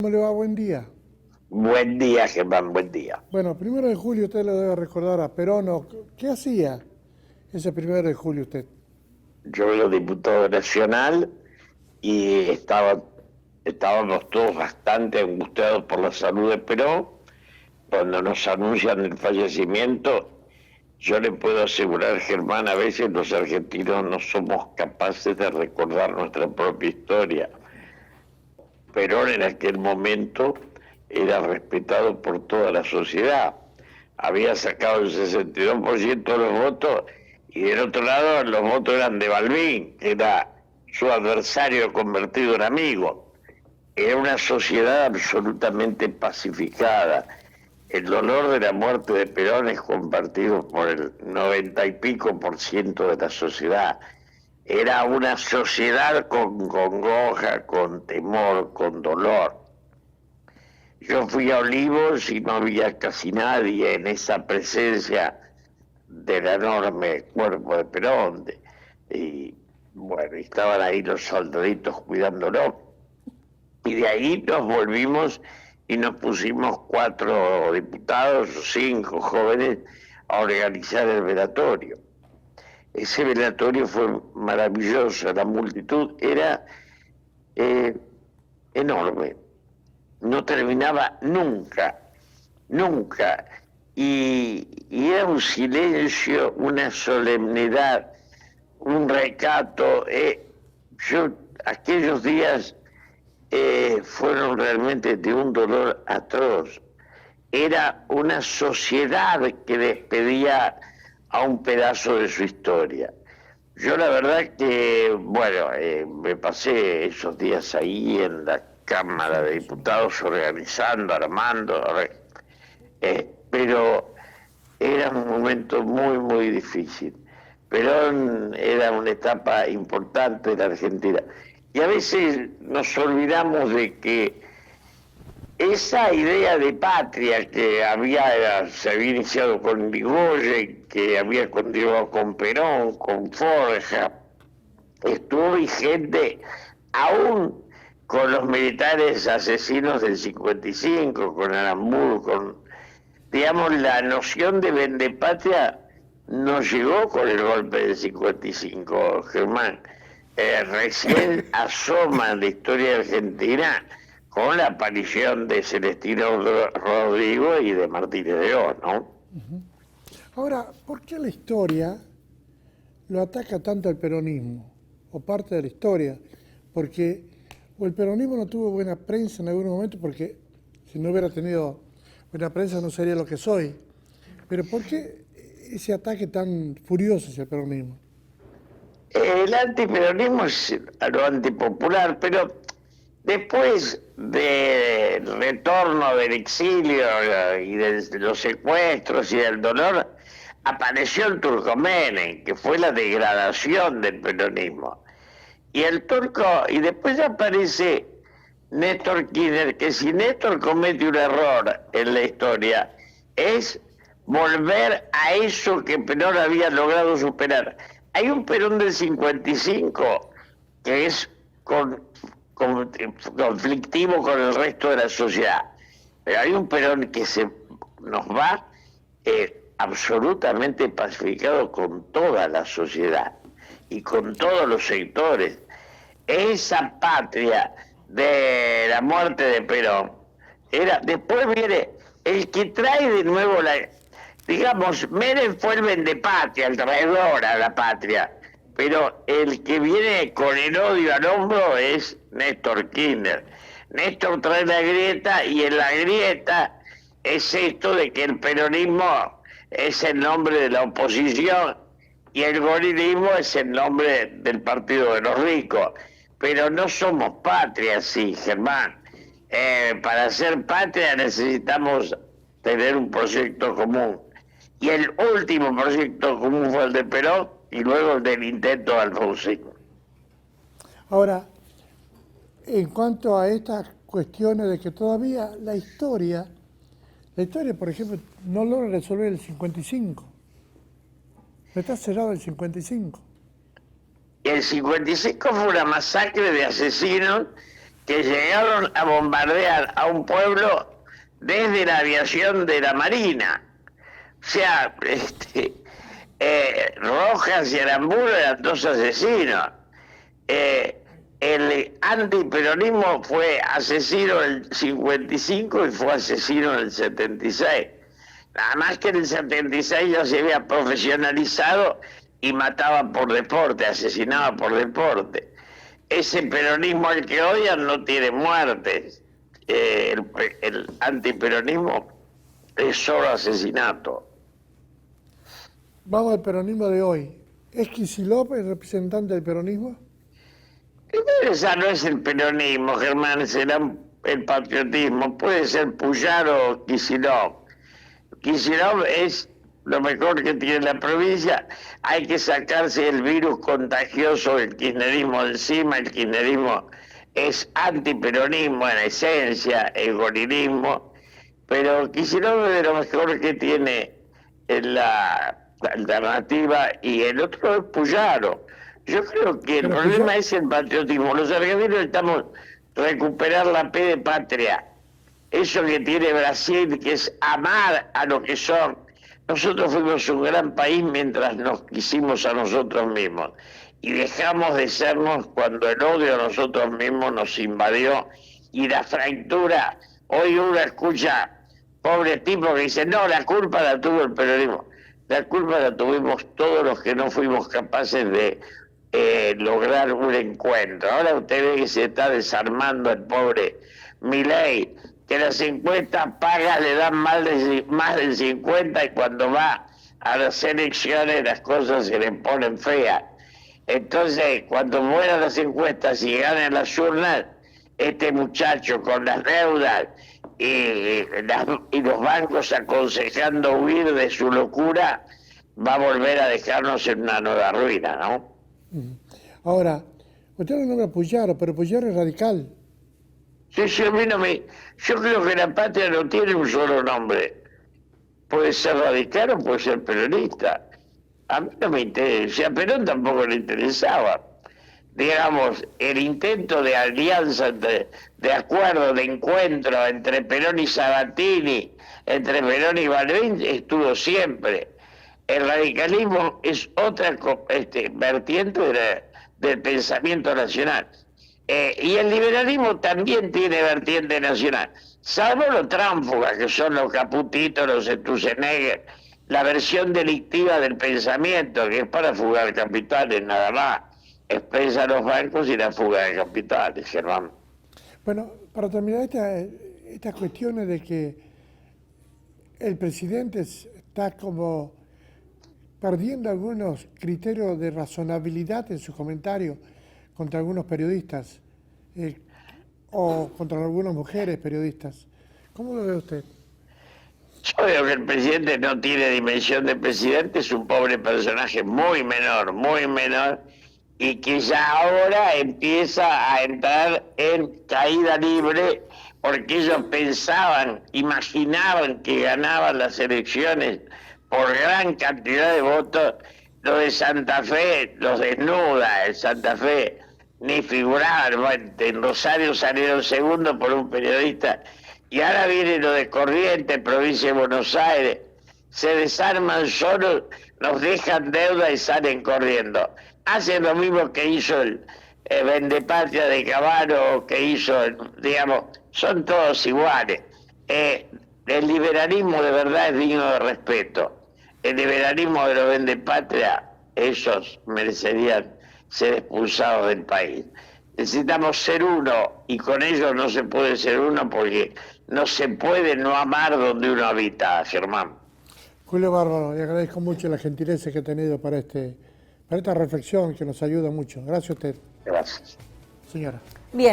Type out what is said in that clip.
¿Cómo le va? Buen día. Buen día, Germán, buen día. Bueno, 1 de julio usted le debe recordar a Perón. ¿Qué hacía ese 1 de julio usted? Yo era diputado nacional y estábamos todos bastante angustiados por la salud de Perón. Cuando nos anuncian el fallecimiento, yo le puedo asegurar, Germán, a veces los argentinos no somos capaces de recordar nuestra propia historia. Perón en aquel momento era respetado por toda la sociedad. Había sacado el 62% de los votos y del otro lado los votos eran de Balbín, que era su adversario convertido en amigo. Era una sociedad absolutamente pacificada. El dolor de la muerte de Perón es compartido por el 90 y pico por ciento de la sociedad. Era una sociedad con congoja, con temor, con dolor. Yo fui a Olivos y no había casi nadie en esa presencia del enorme cuerpo de Perón. Y bueno, estaban ahí los soldaditos cuidándolo. Y de ahí nos volvimos y nos pusimos 4 diputados, 5 jóvenes, a organizar el velatorio. Ese velatorio fue maravilloso, la multitud era enorme, no terminaba nunca, nunca, y era un silencio, una solemnidad, un recato. Aquellos días fueron realmente de un dolor atroz. Era una sociedad que despedía a un pedazo de su historia. Yo la verdad que, bueno, me pasé esos días ahí en la Cámara de Diputados organizando, armando, pero era un momento muy, muy difícil. Perón era una etapa importante de la Argentina. Y a veces nos olvidamos de que esa idea de patria que se había iniciado con Irigoyen, que había continuado con Perón, con Forja, estuvo vigente aún con los militares asesinos del 55, con Aramburu, digamos, la noción de vendepatria no llegó con el golpe del 55, Germán. Recién asoma en la historia argentina con la aparición de Celestino Rodrigo y de Martínez de O, ¿no? Ahora, ¿por qué la historia lo ataca tanto al peronismo? O parte de la historia. Porque o el peronismo no tuvo buena prensa en algún momento, porque si no hubiera tenido buena prensa no sería lo que soy. Pero ¿por qué ese ataque tan furioso hacia el peronismo? El antiperonismo es lo antipopular, pero después del retorno del exilio y de los secuestros y del dolor, apareció el Turco Menem, que fue la degradación del peronismo. Y después aparece Néstor Kirchner, que si Néstor comete un error en la historia, es volver a eso que Perón había logrado superar. Hay un Perón del 55 que es conflictivo con el resto de la sociedad, pero hay un Perón que nos va absolutamente pacificado con toda la sociedad y con todos los sectores. Esa patria de la muerte de Perón después viene el que trae de nuevo digamos, Menem fue el vendepatria, el traidor a la patria, pero el que viene con el odio al hombro es Néstor Kirchner. Néstor trae la grieta, y en la grieta es esto de que el peronismo es el nombre de la oposición y el gorilismo es el nombre del partido de los ricos. Pero no somos patria, sí, Germán. Para ser patria necesitamos tener un proyecto común. Y el último proyecto común fue el de Perón y luego el del intento de Alfonsín. Ahora, en cuanto a estas cuestiones de que todavía la historia, por ejemplo, no logra resolver el 55. No está cerrado el 55. El 55 fue una masacre de asesinos que llegaron a bombardear a un pueblo desde la aviación de la Marina. O sea, Rojas y Aramburu eran dos asesinos. El antiperonismo fue asesino en el 55 y fue asesino en el 76. Nada más que en el 76 ya se había profesionalizado y mataba por deporte, asesinaba por deporte. Ese peronismo al que odian no tiene muertes. El antiperonismo es solo asesinato. Vamos al peronismo de hoy. ¿Es Kicillof el representante del peronismo? Esa no es el peronismo, Germán, será el patriotismo. Puede ser Puyar o Kicillof. Kicillof es lo mejor que tiene la provincia. Hay que sacarse el virus contagioso del kirchnerismo de encima. El kirchnerismo es antiperonismo en esencia, el gorilismo. Pero Kicillof es de lo mejor que tiene la alternativa, y el otro es Puyaro. Yo creo que el problema es el patriotismo. Los argentinos estamos recuperar la P de patria. Eso que tiene Brasil, que es amar a lo que son. Nosotros fuimos un gran país mientras nos quisimos a nosotros mismos. Y dejamos de sernos cuando el odio a nosotros mismos nos invadió. Y la fractura, hoy uno escucha pobre tipo que dice, no, la culpa la tuvo el peronismo. La culpa la tuvimos todos los que no fuimos capaces de lograr un encuentro. Ahora usted ve que se está desarmando el pobre Milei, que las encuestas pagas le dan más del 50 y cuando va a las elecciones las cosas se le ponen feas. Entonces, cuando mueran las encuestas y ganen las urnas, este muchacho con las deudas y los bancos aconsejando huir de su locura, va a volver a dejarnos en una nueva ruina, ¿no? Ahora, usted lo nombra Puyaro, pero Puyaro es radical. Sí, a mí no me... Yo creo que la patria no tiene un solo nombre. Puede ser radical o puede ser peronista. A mí no me interesa, a Perón tampoco le interesaba. Digamos, el intento de alianza, de acuerdo, de encuentro entre Perón y Sabatini, entre Perón y Balbín, estuvo siempre. El radicalismo es otra vertiente del pensamiento nacional. Y el liberalismo también tiene vertiente nacional, salvo los tránsfugas, que son los Caputitos, los Sturzenegger, la versión delictiva del pensamiento, que es para fugar capitales nada más. Expresa los bancos y la fuga de capitales, Germán. Bueno, para terminar estas cuestiones de que el presidente está como perdiendo algunos criterios de razonabilidad en sus comentarios contra algunos periodistas o contra algunas mujeres periodistas. ¿Cómo lo ve usted? Yo veo que el presidente no tiene dimensión de presidente, es un pobre personaje muy menor, y que ya ahora empieza a entrar en caída libre porque ellos pensaban, imaginaban que ganaban las elecciones por gran cantidad de votos. Lo de Santa Fe los desnuda, en Santa Fe ni figuraban. Bueno, en Rosario salieron segundos por un periodista, y ahora viene lo de Corrientes, provincia de Buenos Aires. Se desarman solos, nos dejan deuda y salen corriendo. Hacen lo mismo que hizo el Vendepatria de Cavallo, que hizo, digamos, son todos iguales. El liberalismo de verdad es digno de respeto. El liberalismo de los Vendepatria, ellos merecerían ser expulsados del país. Necesitamos ser uno, y con ellos no se puede ser uno porque no se puede no amar donde uno habita, Germán. Julio Bárbaro, le agradezco mucho la gentileza que ha tenido para esta reflexión que nos ayuda mucho. Gracias a usted. Gracias. Señora. Bien.